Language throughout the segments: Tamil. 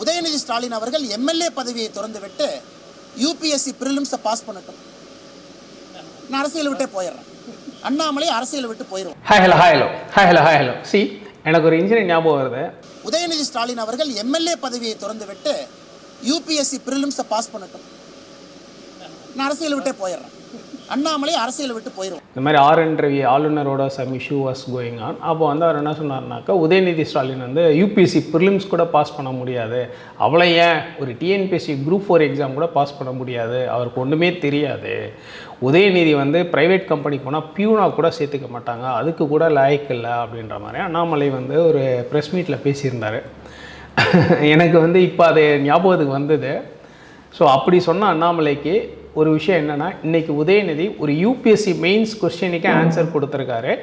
உதயநிதி ஸ்டாலின் அவர்கள் எம்எல்ஏ பதவியை திறந்துவிட்டு யூபிஎஸ்சி பிரிலிம்ஸை பாஸ் பண்ணட்டும். நான் அரசியலை விட்டே போயிடுறேன். அண்ணாமலை அரசியலை விட்டு போயிடுவோம். ஹலோ சி எனக்கு ஒரு இன்ஜினியர் ஞாபகம் வருது. உதயநிதி ஸ்டாலின் அவர்கள் எம்எல்ஏ பதவியை திறந்துவிட்டு யூபிஎஸ்சி பிரிலிம்ஸை பாஸ் பண்ணட்டும். நான் அரசியலை விட்டே போயிடுறேன். அண்ணாமலை அரசியலை விட்டு போயிடும். இந்த மாதிரி ஆர்என் ரவி ஆளுநரோட some issue was going on. அப்போ வந்து அவர் என்ன சொன்னார்னாக்கா, உதயநிதி ஸ்டாலின் வந்து யூபிஎஸ்சி ப்ரிலிம்ஸ் கூட பாஸ் பண்ண முடியாது, அவ்வளோ ஏன் ஒரு டிஎன்பிஎஸ்சி குரூப் 4 எக்ஸாம் கூட பாஸ் பண்ண முடியாது, அவருக்கு ஒன்றுமே தெரியாது. உதயநிதி வந்து ப்ரைவேட் கம்பெனிக்கு போனால் பியூனாக கூட சேர்த்துக்க மாட்டாங்க, அதுக்கு கூட லாய்க்கு இல்லை அப்படின்ற மாதிரி அண்ணாமலை வந்து ஒரு ப்ரெஸ் மீட்டில் பேசியிருந்தார். எனக்கு வந்து இப்போ அது ஞாபகத்துக்கு வந்தது. ஸோ அப்படி சொன்ன அண்ணாமலைக்கு ஒரு விஷயம் என்னென்னா, இன்றைக்கி உதயநிதி ஒரு யூபிஎஸ்சி மெயின்ஸ் கொஸ்டினுக்கே ஆன்சர் கொடுத்துருக்காரு.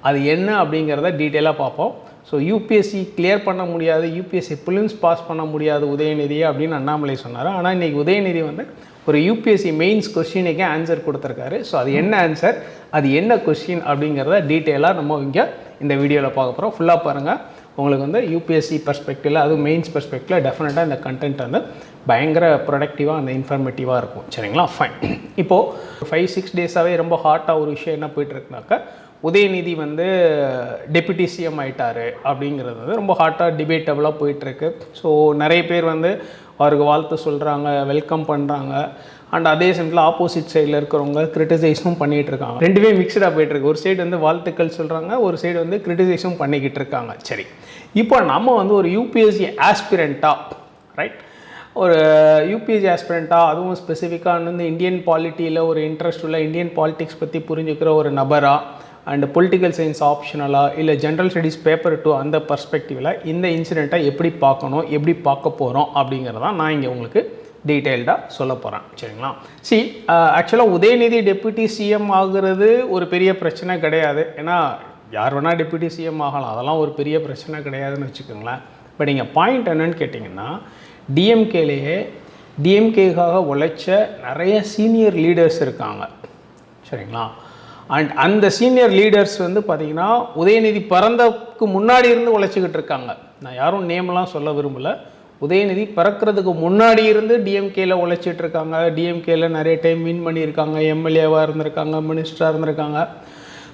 அது என்ன அப்படிங்கிறத டீட்டெயிலாக பார்ப்போம். ஸோ யூபிஎஸ்சி கிளியர் பண்ண முடியாது, யூபிஎஸ்சி ப்ரிலிம்ஸ் பாஸ் பண்ண முடியாது உதயநிதி அப்படின்னு அண்ணாமலை சொன்னார். ஆனால் இன்றைக்கி உதயநிதி வந்து ஒரு யூபிஎஸ்சி மெயின்ஸ் கொஸ்டினுக்கே ஆன்சர் கொடுத்துருக்காரு. ஸோ அது என்ன ஆன்சர், அது என்ன கொஸ்டின் அப்படிங்கிறத டீட்டெயிலாக நம்ம இங்கே இந்த வீடியோவில் பார்க்க போகிறோம். ஃபுல்லாக பாருங்கள். உங்களுக்கு வந்து யூபிஎஸ்சி பெர்ஸ்பெக்டிவில், அதுவும் மெயின்ஸ் பெர்ஸ்பெக்டிவில் டெஃபினட்டாக இந்த கண்டென்ட் வந்து பயங்கர ப்ரொடக்டிவாக அந்த இன்ஃபர்மேட்டிவாக இருக்கும். சரிங்களா, ஃபைன். இப்போது 5-6 டேஸாகவே ரொம்ப ஹாட்டாக ஒரு விஷயம் என்ன போயிட்டுருக்குனாக்கா, உதயநிதி வந்து டெப்யூட்டி சிஎம் ஆகிட்டார் அப்படிங்கிறது வந்து ரொம்ப ஹாட்டாக டிபேட்டபுளாக போயிட்டுருக்கு. ஸோ நிறைய பேர் வந்து அவருக்கு வாழ்த்து சொல்கிறாங்க, வெல்கம் பண்ணுறாங்க. அண்ட் அதே சமயத்தில் ஆப்போசிட் சைடில் இருக்கிறவங்க கிரிட்டிசைஸும் பண்ணிகிட்டு இருக்காங்க. ரெண்டுமே மிக்சடாக போயிட்டுருக்கு. ஒரு சைடு வந்து வாழ்த்துக்கள் சொல்கிறாங்க, ஒரு சைடு வந்து கிரிட்டிசைஸும் பண்ணிக்கிட்டு இருக்காங்க. சரி, இப்போ நம்ம வந்து ஒரு யூபிஎஸ்சி ஆஸ்பிரண்ட்டாக, ரைட், ஒரு யூபிஎஸ்சி ஆஸ்பிரண்ட்டாக, அதுவும் ஸ்பெசிஃபிக்காக வந்து இந்தியன் பாலிட்டியில் ஒரு இன்ட்ரெஸ்ட் உள்ள, இந்தியன் பாலிட்டிக்ஸ் பற்றி புரிஞ்சுக்கிற ஒரு நபராக, அண்ட் பொலிட்டிக்கல் சயின்ஸ் ஆப்ஷனலாக, இல்லை ஜென்ரல் ஸ்டடீஸ் பேப்பர் 2 அந்த பர்ஸ்பெக்டிவில் இந்த இன்சிடெண்ட்டை எப்படி பார்க்கணும், எப்படி பார்க்க போகிறோம் அப்படிங்கிறதான் நான் இங்கே உங்களுக்கு டீட்டெயில்டாக சொல்ல போகிறேன். சரிங்களா, ஆக்சுவலாக உதயநிதி டெப்யூட்டி சிஎம் ஆகுறது ஒரு பெரிய பிரச்சனை கிடையாது. ஏன்னா யார் வேணால் டெப்யூட்டி சிஎம் ஆகலாம், அதெல்லாம் ஒரு பெரிய பிரச்சனை கிடையாதுன்னு வச்சுக்கோங்களேன். பட் இங்கே பாயிண்ட் என்னன்னு கேட்டிங்கன்னா, டிஎம்கேக்காக உழைச்ச நிறைய சீனியர் லீடர்ஸ் இருக்காங்க. சரிங்களா, அண்ட் அந்த சீனியர் லீடர்ஸ் வந்து பார்த்திங்கன்னா உதயநிதி பிறந்ததுக்கு முன்னாடி இருந்து உழைச்சிக்கிட்டு இருக்காங்க. நான் யாரும் நேம்லாம் சொல்ல விரும்பலை. உதயநிதி பிறக்கிறதுக்கு முன்னாடி இருந்து டிஎம்கேல உழைச்சிட்டு இருக்காங்க. டிஎம்கேல நிறைய டைம் வின் பண்ணியிருக்காங்க, எம்எல்ஏவாக இருந்திருக்காங்க, மினிஸ்டராக இருந்திருக்காங்க.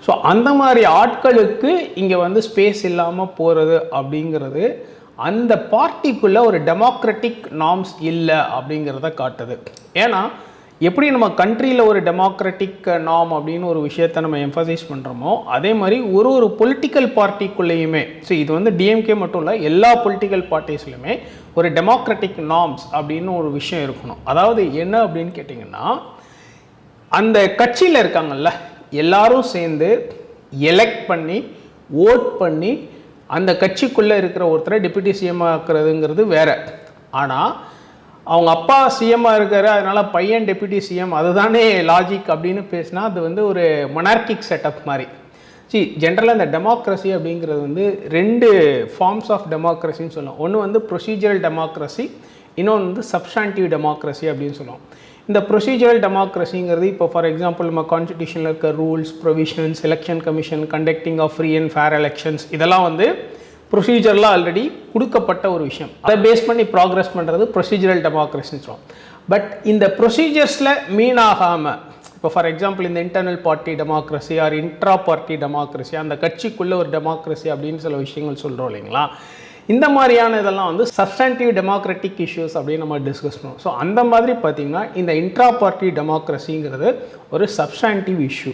ஸோ அந்த மாதிரி ஆட்களுக்கு இங்கே வந்து ஸ்பேஸ் இல்லாமல் போகிறது அப்படிங்கிறது அந்த பார்ட்டிக்குள்ளே ஒரு டெமோக்ராட்டிக் நார்ம்ஸ் இல்லை அப்படிங்கிறத காட்டுது. ஏன்னா எப்படி நம்ம கண்ட்ரியில் ஒரு டெமோக்ராட்டிக் நார்ம் அப்படின்னு ஒரு விஷயத்தை நம்ம எம்ஃபசைஸ் பண்ணுறோமோ, அதே மாதிரி ஒரு பொலிட்டிக்கல் பார்ட்டிக்குள்ளேயுமே, ஸோ இது வந்து டிஎம்கே மட்டும் இல்லை, எல்லா பொலிட்டிக்கல் பார்ட்டிஸ்லையுமே ஒரு டெமோக்ராட்டிக் நார்ம்ஸ் அப்படின்னு ஒரு விஷயம் இருக்கணும். அதாவது என்ன அப்படின்னு கேட்டிங்கன்னா, அந்த கட்சியில் இருக்காங்கல்ல எல்லாரும் சேர்ந்து எலெக்ட் பண்ணி ஓட் பண்ணி அந்த கட்சிக்குள்ளே இருக்கிற ஒருத்தரை டெப்யூட்டி சிஎம் ஆக்குறதுங்கிறது வேறு. ஆனால் அவங்க அப்பா சிஎம்மாக இருக்காரு, அதனால் பையன் டெப்யூட்டி சிஎம், அதுதானே லாஜிக் அப்படின்னு பேசினா அது வந்து ஒரு மொனார்கிக் செட்டப் மாதிரி. ஜென்ரலாக இந்த டெமோக்ரஸி அப்படிங்கிறது வந்து 2 ஃபார்ம்ஸ் ஆஃப் டெமோக்ரஸின்னு சொல்லுவோம். ஒன்று வந்து ப்ரொசீஜரல் டெமோக்ரஸி, இன்னொன்று வந்து சப்ஸ்டான்டிவ் டெமோக்ரஸி அப்படின்னு சொல்லுவோம். இந்த ப்ரொசீஜரல் டெமோக்ரஸிங்கிறது இப்போ ஃபார் எக்ஸாம்பிள் நம்ம கான்ஸ்டிடியூஷனில் இருக்க rules, provisions, election commission, conducting of free and fair elections, இதெல்லாம் வந்து ப்ரொசீஜர்லாம் ஆல்ரெடி கொடுக்கப்பட்ட ஒரு விஷயம். அதை பேஸ் பண்ணி ப்ராக்ரஸ் பண்ணுறது ப்ரொசீஜரல் டெமோக்ரஸின்னு சொல்லுவோம். பட் இந்த ப்ரொசீஜர்ஸில் மீன் ஆகாமல், இப்போ ஃபார் எக்ஸாம்பிள் இந்த internal party democracy or intra party democracy, அந்த கட்சிக்குள்ளே ஒரு டெமோக்ரஸி அப்படின்னு சில விஷயங்கள் சொல்கிறோம் இல்லைங்களா, இந்த மாதிரியான இதெல்லாம் வந்து சப்ஸ்டான்டிவ் டெமோக்ராட்டிக் இஷ்யூஸ் அப்படின்னு நம்ம டிஸ்கஸ் பண்ணுவோம். ஸோ அந்த மாதிரி பார்த்திங்கன்னா இந்த இன்ட்ரா பார்ட்டி டெமோக்ரஸிங்கிறது ஒரு சப்ஸ்டான்டிவ் இஷ்யூ.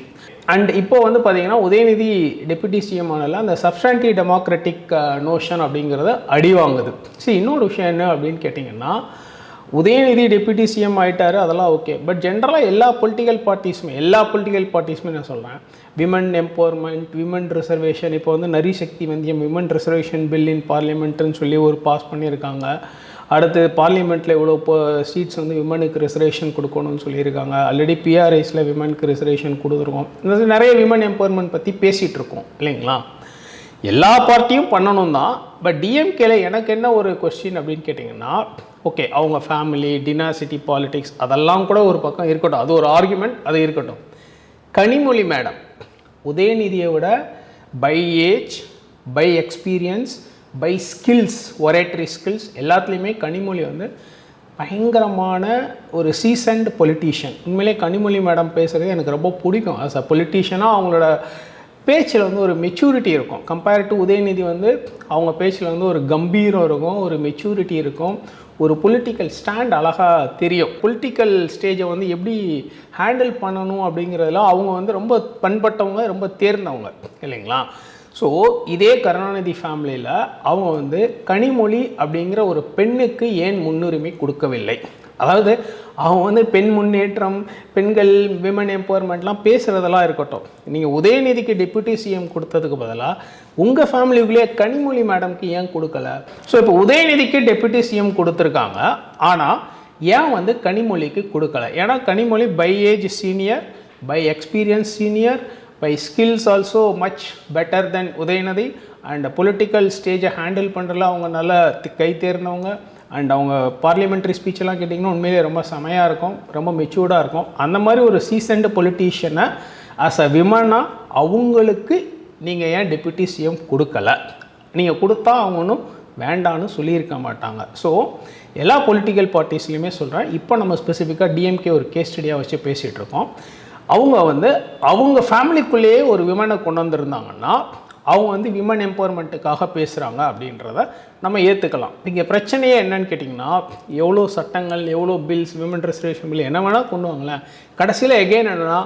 அண்ட் இப்போ வந்து பார்த்திங்கன்னா உதயநிதி டெப்யூட்டி சிஎம் ஆனால அந்த சப்ஸ்டான்டிவ் டெமோக்ராட்டிக் நோஷன் அப்படிங்கிறத அடி வாங்குது. சரி, இன்னொரு விஷயம் என்ன அப்படின்னு கேட்டிங்கன்னா, உதயநிதி டெப்யூட்டி சிஎம் ஆகிட்டாரு, அதெல்லாம் ஓகே. பட் ஜென்ரலாக எல்லா பொலிட்டிக்கல் பார்ட்டிஸுமே நான் சொல்கிறேன், விமன் எம்பவர்மெண்ட், விமன் ரிசர்வேஷன், இப்போ வந்து நரி சக்தி வந்தியம் விமன் ரிசர்வேஷன் பில் இன் பார்லிமெண்ட்டுன்னு சொல்லி ஒரு பாஸ் பண்ணியிருக்காங்க. அடுத்து பார்லிமெண்ட்டில் இவ்வளோ சீட்ஸ் வந்து விமனுக்கு ரிசர்வேஷன் கொடுக்கணும்னு சொல்லியிருக்காங்க. ஆல்ரெடி பிஆர்ஐஸில் விமனுக்கு ரிசர்வேஷன் கொடுத்துருக்கோம். இந்த நிறைய விமன் எம்பவர்மெண்ட் பற்றி பேசிகிட்டு இருக்கோம் இல்லைங்களா. எல்லா பார்ட்டியும் பண்ணணும் தான். பட் டிஎம்கேல எனக்கு என்ன ஒரு கொஸ்டின் அப்படின்னு கேட்டிங்கன்னா, ஓகே அவங்க ஃபேமிலி, டினாசிட்டி பாலிடிக்ஸ் அதெல்லாம் கூட ஒரு பக்கம் இருக்கட்டும், அது ஒரு ஆர்குமெண்ட், அது இருக்கட்டும். கனிமொழி மேடம் உதயநிதியை விட by age, by experience, by skills, oratory skills எல்லாத்துலேயுமே கனிமொழி வந்து பயங்கரமான ஒரு சீசன்ட் பொலிட்டீஷியன். உண்மையிலே கனிமொழி மேடம் பேசுகிறது எனக்கு ரொம்ப பிடிக்கும். ஆஸ் அ பொலிட்டீஷியனாக அவங்களோட பேச்சில் வந்து ஒரு மெச்சூரிட்டி இருக்கும். கம்பேர்ட் டு உதயநிதி வந்து அவங்க பேச்சில் வந்து ஒரு கம்பீரம் இருக்கும், ஒரு மெச்சூரிட்டி இருக்கும், ஒரு பொலிட்டிக்கல் ஸ்டாண்ட் அழகாக தெரியும். பொலிட்டிக்கல் ஸ்டேஜை வந்து எப்படி ஹேண்டில் பண்ணணும் அப்படிங்கிறதுல அவங்க வந்து ரொம்ப பண்பட்டவங்க, ரொம்ப தேர்ந்தவங்க இல்லைங்களா. ஸோ இதே கருணாநிதி ஃபேமிலியில் அவங்க வந்து கனிமொழி அப்படிங்கிற ஒரு பெண்ணுக்கு ஏன் முன்னுரிமை கொடுக்கவில்லை? அதாவது அவங்க வந்து பெண் முன்னேற்றம், பெண்கள், விமன் எம்பவர்மெண்ட்லாம் பேசுகிறதெல்லாம் இருக்கட்டும், நீங்கள் உதயநிதிக்கு டெப்யூட்டி சிஎம் கொடுத்ததுக்கு பதிலாக உங்கள் ஃபேமிலிக்குள்ளேயே கனிமொழி மேடம்க்கு ஏன் கொடுக்கல? ஸோ இப்போ உதயநிதிக்கு டெப்யூட்டி சிஎம் கொடுத்துருக்காங்க, ஆனால் ஏன் வந்து கனிமொழிக்கு கொடுக்கல? ஏன்னா Kanimozhi by age senior, by experience senior, by skills also much better than Udhayanidhi, and political ஸ்டேஜை ஹேண்டில் பண்ணுறதுல அவங்க நல்லா கை தேர்ந்தவங்க. அண்ட் அவங்க பார்லிமெண்ட்ரி ஸ்பீச்செல்லாம் கேட்டிங்கன்னா உண்மையிலே ரொம்ப செமையாக இருக்கும், ரொம்ப மெச்சூர்டாக இருக்கும். அந்த மாதிரி ஒரு சீசன்டு பொலிட்டீஷியனை ஆஸ் அ விமனாக அவங்களுக்கு நீங்கள் ஏன் டெப்யூட்டி சிஎம் கொடுக்கல? நீங்கள் கொடுத்தா அவங்க ஒன்றும் வேண்டான்னு சொல்லியிருக்க மாட்டாங்க. ஸோ எல்லா பொலிட்டிக்கல் பார்ட்டிஸ்லையுமே சொல்கிறேன். இப்போ நம்ம ஸ்பெசிஃபிக்காக டிஎம்கே ஒரு கேஸ் ஸ்டடியாக வச்சு பேசிகிட்ருக்கோம். அவங்க வந்து அவங்க ஃபேமிலிக்குள்ளேயே ஒரு விமனை கொண்டு வந்திருந்தாங்கன்னா அவங்க வந்து விமன் எம்பவர்மெண்ட்டுக்காக பேசுகிறாங்க அப்படின்றத நம்ம ஏற்றுக்கலாம். இங்கே பிரச்சனையே என்னன்னு கேட்டிங்கன்னா, எவ்வளோ சட்டங்கள், எவ்வளோ பில்ஸ், விமன் ரிசர்வேஷன் பில் என்ன வேணால் கொண்டு வாங்களேன், கடைசியில் எகெயின் என்னென்னா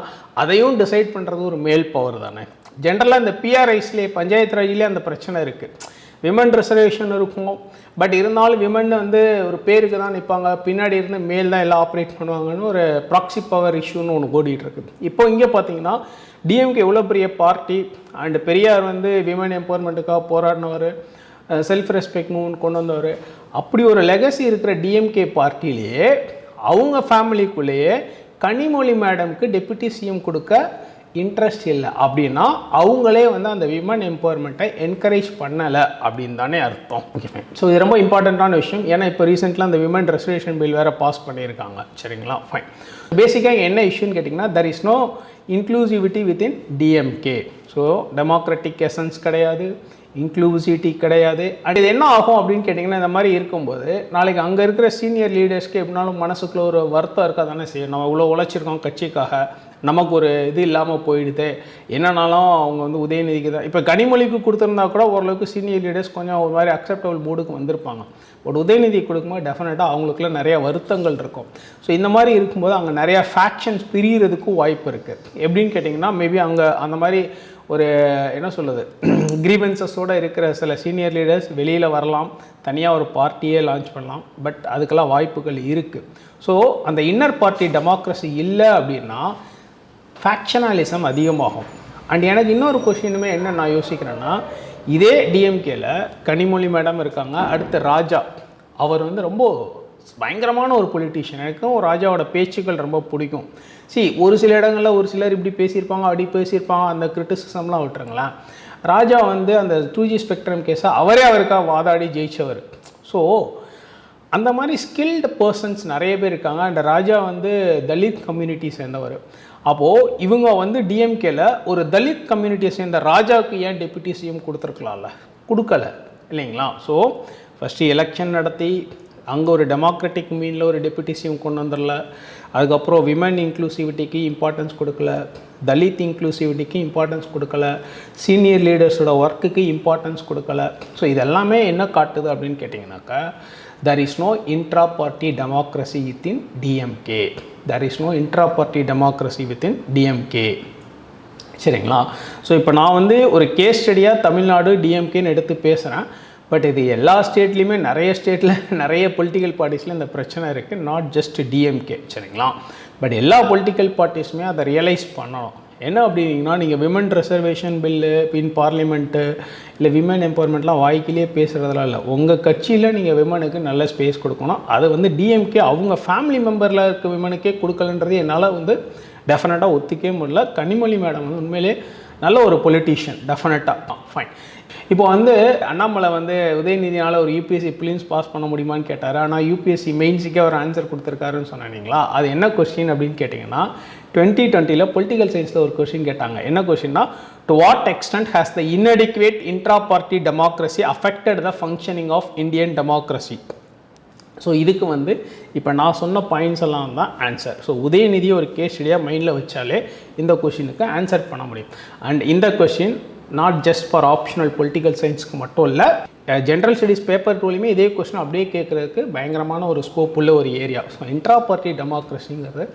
அதையும் டிசைட் பண்ணுறது ஒரு மேல் பவர் தானே. ஜென்ரலாக இந்த பிஆர்ஐஸ்லேயே, பஞ்சாயத்து ராஜ்லேயே அந்த பிரச்சனை இருக்குது. விமன் ரிசர்வேஷன் இருக்கும், பட் இருந்தாலும் விமன் வந்து ஒரு பேருக்கு தான் நிற்பாங்க, பின்னாடி இருந்து மேல் தான் எல்லாம் ஆப்ரேட் பண்ணுவாங்கன்னு ஒரு ப்ராக்சி பவர் இஷ்யூன்னு ஒன்று ஓடிட்டு இருக்குது. இப்போ இங்கே பார்த்தீங்கன்னா டிஎம்கே எவ்வளோ பெரிய பார்ட்டி, அண்ட் பெரியார் வந்து விமன் எம்பவர்மெண்ட்டுக்காக போராடினவர், செல்ஃப் ரெஸ்பெக்ட் மூவ்மெண்ட் கொண்டு வந்தவர். அப்படி ஒரு லெகசி இருக்கிற டிஎம்கே பார்ட்டிலேயே அவங்க ஃபேமிலிக்குள்ளேயே கனிமொழி மேடம்க்கு டெப்யூட்டி சிஎம் கொடுக்க இன்ட்ரெஸ்ட் இல்லை அப்படின்னா அவங்களே வந்து அந்த விமன் எம்பவர்மெண்ட்டை என்கரேஜ் பண்ணலை அப்படின்னு தானே அர்த்தம். Okay fine. ஸோ இது ரொம்ப இம்பார்ட்டண்ட்டான விஷயம். ஏன்னா இப்போ ரீசெண்டாக அந்த விமன் ரெசர்வேஷன் பில் வேறு பாஸ் பண்ணியிருக்காங்க. சரிங்களா, ஃபைன். பேசிக்காக என்ன இஷ்யூன்னு கேட்டிங்கன்னா, there is no inclusivity within DMK. So democratic essence கிடையாது, இன்க்ளூசிவிட்டி கிடையாது. அண்ட் இது என்ன ஆகும் அப்படின்னு கேட்டிங்கன்னா, இந்த மாதிரி இருக்கும்போது நாளைக்கு அங்கே இருக்கிற சீனியர் லீடர்ஸ்க்கு எப்படினாலும் மனசுக்குள்ள ஒரு வருத்தம் இருக்கா தானே செய்யும். நம்ம இவ்வளோ உழைச்சிருக்கோம் கட்சிக்காக, நமக்கு ஒரு இது இல்லாமல் போயிடுது, என்னன்னாலும் அவங்க வந்து உதயநிதிக்கு தான். இப்போ கனிமொழிக்கு கொடுத்துருந்தா கூட ஓரளவுக்கு சீனியர் லீடர்ஸ் கொஞ்சம் ஒரு மாதிரி அக்செப்டபிள் மூடுக்கு வந்திருப்பாங்க. பட் உதயநிதி கொடுக்கும்போது டெஃபினட்டாக அவங்களுக்குள்ள நிறையா வருத்தங்கள் இருக்கும். ஸோ இந்த மாதிரி இருக்கும்போது அங்கே நிறையா ஃபேக்ஷன்ஸ் பிரிகிறதுக்கும் வாய்ப்பு இருக்குது. எப்படின்னு கேட்டிங்கன்னா, மேபி அங்கே அந்த மாதிரி ஒரு என்ன சொல்லுது கிரீவன்சஸோடு இருக்கிற சில சீனியர் லீடர்ஸ் வெளியில் வரலாம், தனியாக ஒரு பார்ட்டியே லான்ச் பண்ணலாம். பட் அதுக்கெல்லாம் வாய்ப்புகள் இருக்குது. ஸோ அந்த இன்னர் பார்ட்டி டெமோக்ரஸி இல்லை அப்படின்னா ஃபேக்ஷனலிசம் அதிகமாகும். அண்ட் எனக்கு இன்னொரு கொஷினுமே என்ன நான் யோசிக்கிறேன்னா, இதே டிஎம்கேல கனிமொழி மேடம் இருக்காங்க, அடுத்து ராஜா. அவர் வந்து ரொம்ப பயங்கரமான ஒரு பொலிட்டீஷியன். எனக்கும் ராஜாவோட பேச்சுக்கள் ரொம்ப பிடிக்கும். ஒரு சில இடங்களில் ஒரு சிலர் இப்படி பேசியிருப்பாங்க, அப்படி பேசியிருப்பாங்க, அந்த கிரிட்டிசிசம்லாம் விட்டுருங்களேன். ராஜா வந்து அந்த 2G ஸ்பெக்ட்ரம் கேஸை அவருக்காக வாதாடி ஜெயிச்சவர். ஸோ அந்த மாதிரி ஸ்கில்டு பர்சன்ஸ் நிறைய பேர் இருக்காங்க. அண்ட் ராஜா வந்து தலித் கம்யூனிட்டி சேர்ந்தவர். அப்போது இவங்க வந்து டிஎம்கேல ஒரு தலித் கம்யூனிட்டியை சேர்ந்த ராஜாவுக்கு ஏன் டெப்யூட்டி சிஎம் கொடுத்துருக்கலாம்ல, கொடுக்கல இல்லைங்களா. ஸோ ஃபஸ்ட்டு எலெக்ஷன் நடத்தி அங்கே ஒரு டெமோக்ராட்டிக் மீனில் ஒரு டெப்யூட்டி சிஎம் கொண்டு வந்துடல. அதுக்கப்புறம் விமன் இன்க்ளூசிவிட்டிக்கு இம்பார்ட்டன்ஸ் கொடுக்கல, தலித் இன்க்ளூசிவிட்டிக்கு இம்பார்ட்டன்ஸ் கொடுக்கல, சீனியர் லீடர்ஸோட ஒர்க்குக்கு இம்பார்ட்டன்ஸ் கொடுக்கல. ஸோ இதெல்லாமே என்ன காட்டுது அப்படின்னு கேட்டிங்கனாக்கா, there is no intra-party democracy within DMK. There is no intra-party democracy within DMK. சரிங்களா. ஸோ இப்போ நான் வந்து ஒரு கேஸ் ஸ்டடியாக தமிழ்நாடு டிஎம்கேன்னு எடுத்து பேசுகிறேன். பட் இது எல்லா ஸ்டேட்லேயுமே, நிறைய ஸ்டேட்டில் நிறைய பொலிட்டிக்கல் பார்ட்டிஸில் இந்த பிரச்சனை இருக்குது, நாட் ஜஸ்ட் டிஎம்கே. சரிங்களா. பட் எல்லா பொலிட்டிக்கல் பார்ட்டிஸுமே அதை ரியலைஸ் பண்ணணும். என்ன அப்படின்னா, நீங்கள் விமன் ரிசர்வேஷன் பில்லு இன் பார்லிமெண்ட்டு இல்லை விமன் எம்பவர்மெண்ட்லாம் வாய்க்கிலேயே பேசுகிறதுலாம் இல்லை. உங்கள் கட்சியில் நீங்கள் விமனுக்கு நல்ல ஸ்பேஸ் கொடுக்கணும். அது வந்து டிஎம்கே அவங்க ஃபேமிலி மெம்பரில் இருக்க விமனுக்கே கொடுக்கலன்றது என்னால் வந்து டெஃபினட்டாக ஒத்துக்கவே முடியல. கனிமொழி மேடம் வந்து உண்மையிலே நல்ல ஒரு பொலிட்டீஷியன், டெஃபினட்டாக ஃபைன். இப்போ வந்து அண்ணாமலை வந்து உதயநிதினால் ஒரு யூபிஎஸ்சி பிலிம்ஸ் பாஸ் பண்ண முடியுமான்னு கேட்டார். ஆனால் யூபிஎஸ்சி மெயின்ஸுக்கே ஒரு ஆன்சர் கொடுத்துருக்காருன்னு சொன்னீங்களா? அது என்ன கொஸ்டின் அப்படின்னு கேட்டிங்கன்னா 2020 பொலிட்டிக்கல் சயின்ஸில் ஒரு கொஸ்டின் கேட்டாங்க. என்ன கொஸ்டின்னா, to what extent has the inadequate intra party democracy affected the functioning of Indian democracy? So இதுக்கு வந்து இப்போ நான் சொன்ன பாயிண்ட்ஸ் எல்லாம் தான் ஆன்சர். ஸோ உதயநிதியை ஒரு கேஸ் ஸ்டடியாக மைண்டில் வச்சாலே இந்த கொஷினுக்கு ஆன்சர் பண்ண முடியும். அண்ட் இந்த question not just for optional political சயின்ஸ்க்கு மட்டும் இல்லை, ஜென்ரல் ஸ்டடீஸ் பேப்பர் டூலையுமே இதே கொஷின் அப்படியே கேட்குறதுக்கு பயங்கரமான ஒரு ஸ்கோப் உள்ள ஒரு ஏரியா. ஸோ இன்ட்ரா பார்ட்டி டெமோக்ரஸிங்கிறது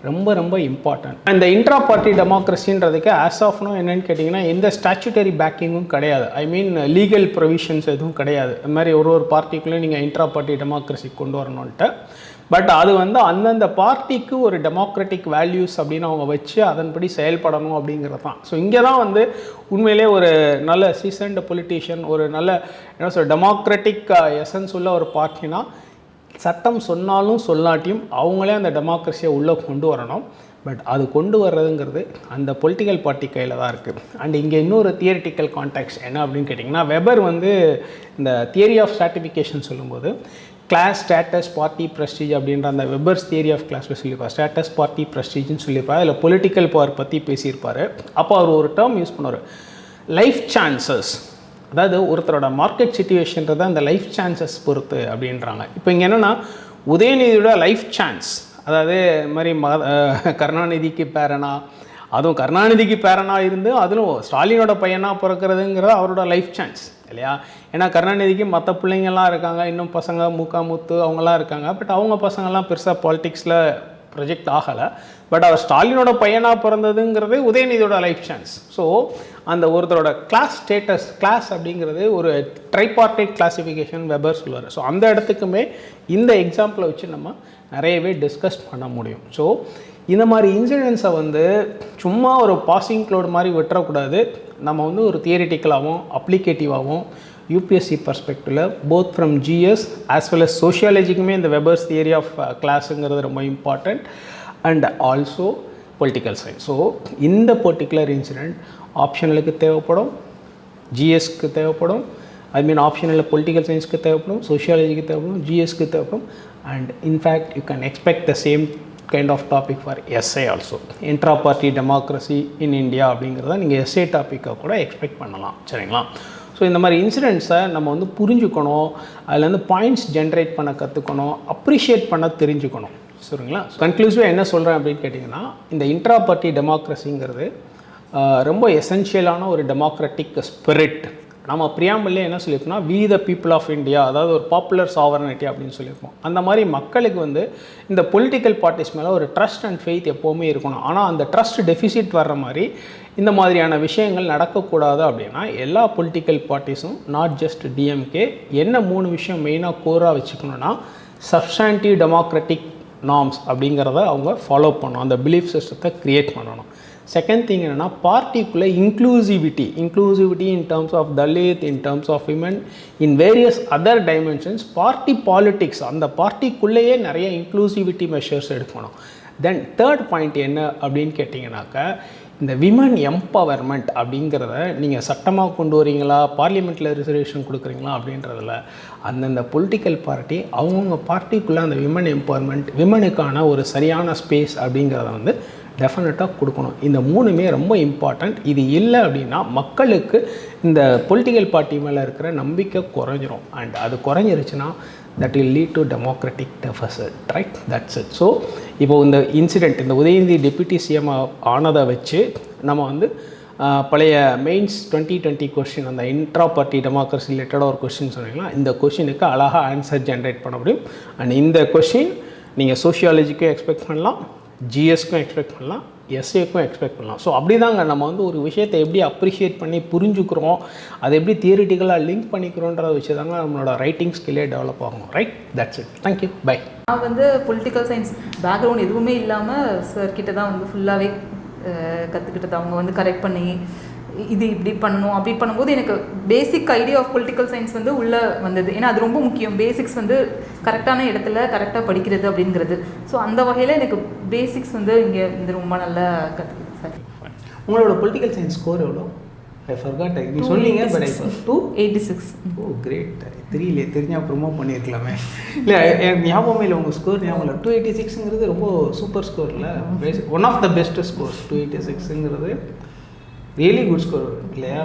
ரொம்ப ரொம்ப இம்பார்ட்டன்ட். அந்த இன்ட்ரா பார்ட்டி டெமோக்ரஸின்றதுக்கு ஆஸ் ஆஃப் நோ என்னென்னு கேட்டிங்கன்னா எந்த ஸ்டாச்சுட்டரி பேக்கிங்கும் கிடையாது. ஐ மீன் லீகல் ப்ரொவிஷன்ஸ் எதுவும் கிடையாது. அது மாதிரி ஒரு பார்ட்டிக்குள்ளேயும் நீங்கள் இன்ட்ரா பார்ட்டி டெமோக்ரஸி கொண்டு வரணுன்ட்டு. பட் அது வந்து அந்தந்த பார்ட்டிக்கு ஒரு டெமோக்ராட்டிக் வேல்யூஸ் அப்படின்னு அவங்க வச்சு அதன்படி செயல்படணும் அப்படிங்கிறது தான். ஸோ இங்கே தான் வந்து உண்மையிலே ஒரு நல்ல சீசன்டு பொலிட்டீஷியன், ஒரு நல்ல என்ன சொல்ற டெமோக்ராட்டிக் எசன்ஸ் உள்ள ஒரு பார்ட்டினா சட்டம் சொன்னாலும் சொல்லாட்டியும் அவங்களே அந்த டெமோக்ரஸியை உள்ளே கொண்டு வரணும். பட் அது கொண்டு வர்றதுங்கிறது அந்த பொலிட்டிக்கல் பார்ட்டி கையில் தான் இருக்குது. அண்ட் இங்கே இன்னொரு தியரிட்டிக்கல் கான்டெக்ட் என்ன அப்படின்னு கேட்டிங்கன்னா, வெபர் வந்து இந்த தியரி ஆஃப் ஸ்ட்ராட்டிஃபிகேஷன் சொல்லும்போது கிளாஸ், ஸ்டேட்டஸ், பார்ட்டி, ப்ரெஸ்டீஜ் அப்படின்ற அந்த வெபர்ஸ் தியரி ஆஃப் கிளாஸில் சொல்லியிருப்பார். ஸ்டேட்டஸ், பார்ட்டி, ப்ரெஸ்டீஜ்னு சொல்லியிருப்பார். அதில் பொலிட்டிக்கல் பவர் பற்றி பேசியிருப்பார். அப்போ அவர் ஒரு டேர்ம் யூஸ் பண்ணுவார், லைஃப் சான்சஸ். அதாவது ஒருத்தரோட மார்க்கெட் சிச்சுவேஷன்றதை அந்த லைஃப் சான்சஸ் பொறுத்து அப்படின்றாங்க. இப்போ இங்கே என்னென்னா உதயநிதியோட லைஃப் சான்ஸ், அதாவது இது மாதிரி கருணாநிதிக்கு பேரனா, அதுவும் கருணாநிதிக்கு பேரனாக இருந்து அதிலும் ஸ்டாலினோட பையனாக பிறக்கிறதுங்கிறது அவரோட லைஃப் சான்ஸ் இல்லையா? ஏன்னா கருணாநிதிக்கு மற்ற பிள்ளைங்கள்லாம் இருக்காங்க, இன்னும் பசங்க முத்து அவங்கெல்லாம் இருக்காங்க. பட் அவங்க பசங்கள்லாம் பெருசாக பாலிட்டிக்ஸில் ப்ரொஜெக்ட் ஆகலை. பட் அவர் ஸ்டாலினோட பையனாக பிறந்ததுங்கிறது உதயநிதியோட லைஃப் சான்ஸ். ஸோ அந்த ஒருத்தரோட கிளாஸ் ஸ்டேட்டஸ், கிளாஸ் அப்படிங்கிறது ஒரு ட்ரைபார்டைட் கிளாசிஃபிகேஷன் வெபர் சொல்லுவார். ஸோ அந்த இடத்துக்குமே இந்த எக்ஸாம்பிளை வச்சு நம்ம நிறையவே டிஸ்கஸ் பண்ண முடியும். ஸோ இந்த மாதிரி இன்சிடென்ட்ஸை வந்து சும்மா ஒரு பாசிங் க்ளவுட் மாதிரி விட்டுறக்கூடாது. நம்ம வந்து ஒரு தியரிட்டிக்கலாகவும் அப்ளிகேட்டிவாகவும் யூபிஎஸ்சி பர்ஸ்பெக்டிவில் both from GS as well as சோஷியாலஜிக்குமே இந்த வெபர்ஸ் தியரி ஆஃப் கிளாஸுங்கிறது ரொம்ப important. And also political science. So இந்த பர்டிகுலர் இன்சிடெண்ட் ஆப்ஷனலுக்கு தேவைப்படும், ஜிஎஸ்க்கு தேவைப்படும், ஐ மீன் ஆப்ஷனலில் பொலிட்டிக்கல் சயின்ஸ்க்கு தேவைப்படும், சோஷியாலஜிக்கு தேவைப்படும், ஜிஎஸ்க்கு தேவைப்படும். And in fact you can expect the same kind of topic for SA also. Intra party democracy in India அப்படிங்கிறத நீங்கள் எஸ்ஏ டாப்பிக்காக கூட எக்ஸ்பெக்ட் பண்ணலாம். சரிங்களா? ஸோ இந்த மாதிரி இன்சிடென்ட்ஸை நம்ம வந்து புரிஞ்சுக்கணும், அதுலேருந்து பாயிண்ட்ஸ் ஜென்ரேட் பண்ண கற்றுக்கணும், அப்ரிஷியேட் பண்ண தெரிஞ்சுக்கணும். சரிங்களா? கன்க்ளூசிவாக என்ன சொல்கிறேன் அப்படின்னு கேட்டிங்கன்னா, இந்த இன்ட்ரா பார்ட்டி டெமோக்ரஸிங்கிறது ரொம்ப எசென்ஷியலான ஒரு டெமோக்ராட்டிக் ஸ்பிரிட். நம்ம பிரியாம்பிள்லே என்ன சொல்லியிருக்கோம்னா, we the people of India, அதாவது ஒரு பாப்புலர் சாவரனிட்டி அப்படின்னு சொல்லியிருக்கோம். அந்த மாதிரி மக்களுக்கு வந்து இந்த பொலிட்டிக்கல் பார்ட்டிஸ் மேலே ஒரு ட்ரஸ்ட் அண்ட் ஃபெய்த் எப்போவுமே இருக்கணும். ஆனால் அந்த ட்ரஸ்ட் டெஃபிசிட் வர்ற மாதிரி இந்த மாதிரியான விஷயங்கள் நடக்கக்கூடாது. அப்படின்னா எல்லா பொலிட்டிக்கல் பார்ட்டிஸும், நாட் ஜஸ்ட் டிஎம்கே, என்ன 3 விஷயம் மெயினாக கோராக வச்சுக்கணுன்னா, சப்ஸ்டான்டிவ் டெமோக்ராட்டிக் நார்ம்ஸ் அப்படிங்கிறத அவங்க ஃபாலோ பண்ணணும், அந்த பிலீஃப் சிஸ்டத்தை க்ரியேட் பண்ணணும். செகண்ட் திங் என்னென்னா, பார்ட்டிக்குள்ளே inclusivity in terms of Dalit, in terms of women, in various other dimensions. Party politics, அந்த பார்ட்டிக்குள்ளேயே நிறைய இன்க்ளூசிவிட்டி மெஷர்ஸ் எடுக்கணும். தென் தேர்ட் பாயிண்ட் என்ன அப்படின்னு கேட்டிங்கனாக்கா, இந்த விமன் எம்பவர்மெண்ட் அப்படிங்கிறத நீங்கள் சட்டமாக கொண்டு வரீங்களா, பார்லிமெண்ட்டில் ரிசர்வேஷன் கொடுக்குறீங்களா அப்படின்றதில் அந்தந்த பொலிட்டிக்கல் பார்ட்டி அவங்கவுங்க பார்ட்டிக்குள்ளே அந்த விமன் எம்பவர்மெண்ட், விமனுக்கான ஒரு சரியான ஸ்பேஸ் அப்படிங்கிறத வந்து டெஃபினட்டாக கொடுக்கணும். இந்த 3மே ரொம்ப இம்பார்ட்டண்ட். இது இல்லை அப்படின்னா மக்களுக்கு இந்த பொலிட்டிக்கல் பார்ட்டி மேலே இருக்கிற நம்பிக்கை குறைஞ்சிரும். அண்ட் அது குறைஞ்சிருச்சுன்னா that will lead to democratic deficit, right? That's it. So இப்போ இந்த இன்சிடெண்ட், இந்த உதயநிதி டெப்யூட்டி சிஎம் ஆனதை வச்சு நம்ம வந்து பழைய மெயின்ஸ் 2020 கொஸ்டின், அந்த இன்ட்ரா பார்ட்டி டெமோக்ரஸி ரிலேட்டடாக ஒரு கொஸ்டின் சொன்னீங்கன்னா, இந்த கொஸ்டினுக்கு அழகாக ஆன்சர் ஜென்ரேட் பண்ண முடியும். அண்ட் இந்த கொஸ்டின் நீங்கள் சோஷியாலஜிக்கும் எக்ஸ்பெக்ட் பண்ணலாம், ஜிஎஸ்க்கும் எக்ஸ்பெக்ட் பண்ணலாம், எஸ்ஏக்கும் எக்ஸ்பெக்ட் பண்ணலாம். ஸோ அப்படி தாங்க நம்ம வந்து ஒரு விஷயத்தை எப்படி அப்ரிஷியேட் பண்ணி புரிஞ்சுக்கிறோம், அதை எப்படி தியரிட்டிக்கலாக லிங்க் பண்ணிக்கிறோன்றதை வச்சு தாங்க நம்மளோட ரைட்டிங் ஸ்கில்லே டெவலப் ஆகும். Right? That's it. Thank you. Bye. நான் வந்து பொலிட்டிக்கல் சயின்ஸ் பேக்ரவுண்ட் எதுவுமே இல்லாமல் சார்கிட்ட தான் வந்து ஃபுல்லாகவே கற்றுக்கிட்டது. அவங்க வந்து கரெக்ட் பண்ணி இது இப்படி பண்ணணும் அப்படி பண்ணும்போது எனக்கு basic idea of political science வந்து உள்ளே வந்தது. ஏன்னா அது ரொம்ப முக்கியம், பேசிக்ஸ் வந்து கரெக்டான இடத்துல கரெக்டாக படிக்கிறது அப்படிங்கிறது. ஸோ அந்த வகையில் எனக்கு பேசிக்ஸ் வந்து இங்கே ரொம்ப நல்லா கற்றுக்கிட்டேன் சார். உங்களோட பொலிட்டிக்கல் சயின்ஸ் ஸ்கோர் எவ்வளோ? ஐ ஃபர்காட் நீ சொன்னீங்க பட் ஐ 286. O great. தெரியலையே, தெரிஞ்சா ப்ரொமோட் பண்ணியிருக்கலாமே. இல்லை எனக்கு ஞாபகமே இல்லை உங்கள் ஸ்கோர் ஞாபகம் இல்லை. 286ங்கிறது ரொம்ப சூப்பர் ஸ்கோரில் one of the best scores. 286ங்கிறது ரியலி குட் ஸ்கோர் இல்லையா?